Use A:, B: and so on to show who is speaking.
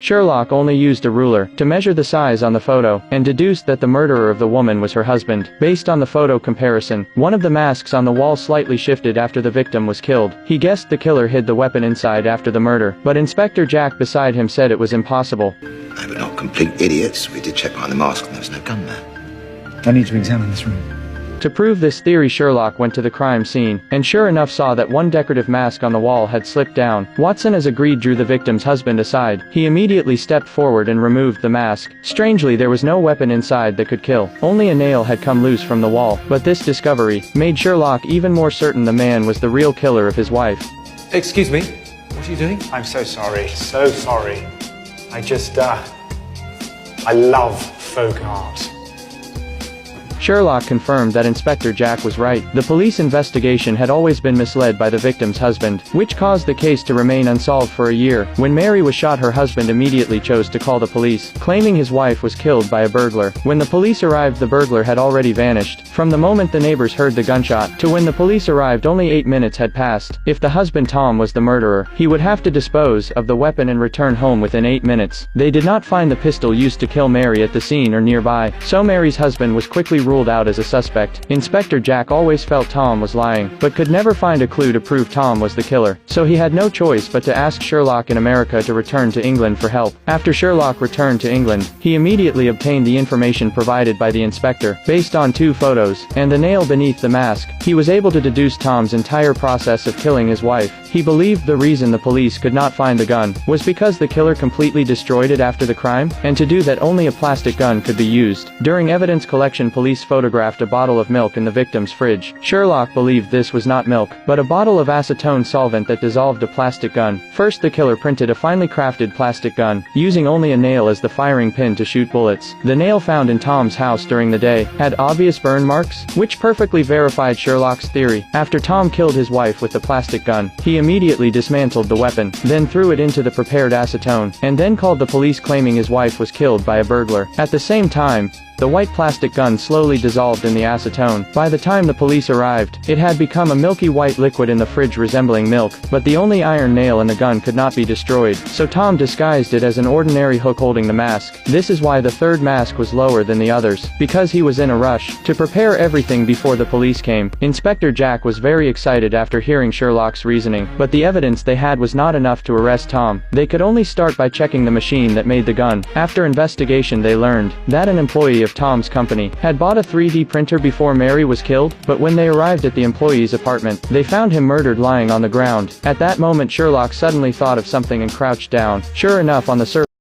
A: Sherlock only used a ruler to measure the size on the photo, and deduced that the murderer of the woman was her husband. Based on the photo comparison, one of the masks on the wall slightly shifted after the victim was killed. He guessed the killer hid the weapon inside after the murder, but Inspector Jack beside him said it was impossible.
B: No, we're not complete idiots. We did check behind the mask and there was no gun there.
C: I need to examine this room.
A: To prove this theory, Sherlock went to the crime scene, and sure enough saw that one decorative mask on the wall had slipped down. Watson, as agreed, drew the victim's husband aside. He immediately stepped forward and removed the mask. Strangely, there was no weapon inside that could kill. Only a nail had come loose from the wall, but this discovery made Sherlock even more certain the man was the real killer of his wife.
D: Excuse me, what are you doing?
C: I'm so sorry, so sorry. I love folk art.
A: Sherlock confirmed that Inspector Jack was right. The police investigation had always been misled by the victim's husband, which caused the case to remain unsolved for a year. When Mary was shot, her husband immediately chose to call the police, claiming his wife was killed by a burglar. When the police arrived, the burglar had already vanished. From the moment the neighbors heard the gunshot to when the police arrived, only 8 minutes had passed. If the husband Tom was the murderer, he would have to dispose of the weapon and return home within 8 minutes. They did not find the pistol used to kill Mary at the scene or nearby, so Mary's husband was quickly ruled out as a suspect. Inspector Jack always felt Tom was lying, but could never find a clue to prove Tom was the killer, so he had no choice but to ask Sherlock in America to return to England for help. After Sherlock returned to England, he immediately obtained the information provided by the inspector. Based on 2 photos, and the nail beneath the mask, he was able to deduce Tom's entire process of killing his wife. He believed the reason the police could not find the gun was because the killer completely destroyed it after the crime, and to do that only a plastic gun could be used. During evidence collection, police photographed a bottle of milk in the victim's fridge. Sherlock believed this was not milk, but a bottle of acetone solvent that dissolved a plastic gun. First, the killer printed a finely crafted plastic gun, using only a nail as the firing pin to shoot bullets. The nail found in Tom's house during the day had obvious burn marks, which perfectly verified Sherlock's theory. After Tom killed his wife with the plastic gun, he immediately dismantled the weapon, then threw it into the prepared acetone, and then called the police claiming his wife was killed by a burglar. At the same time, the white plastic gun slowly dissolved in the acetone. By the time the police arrived, it had become a milky white liquid in the fridge resembling milk, but the only iron nail in the gun could not be destroyed, so Tom disguised it as an ordinary hook holding the mask. This is why the third mask was lower than the others, because he was in a rush to prepare everything before the police came. Inspector Jack was very excited after hearing Sherlock's reasoning, but the evidence they had was not enough to arrest Tom. They could only start by checking the machine that made the gun. After investigation, they learned that an employee of Tom's company had bought a 3D printer before Mary was killed, but when they arrived at the employee's apartment, they found him murdered lying on the ground. At that moment, Sherlock suddenly thought of something and crouched down. Sure enough, on the surface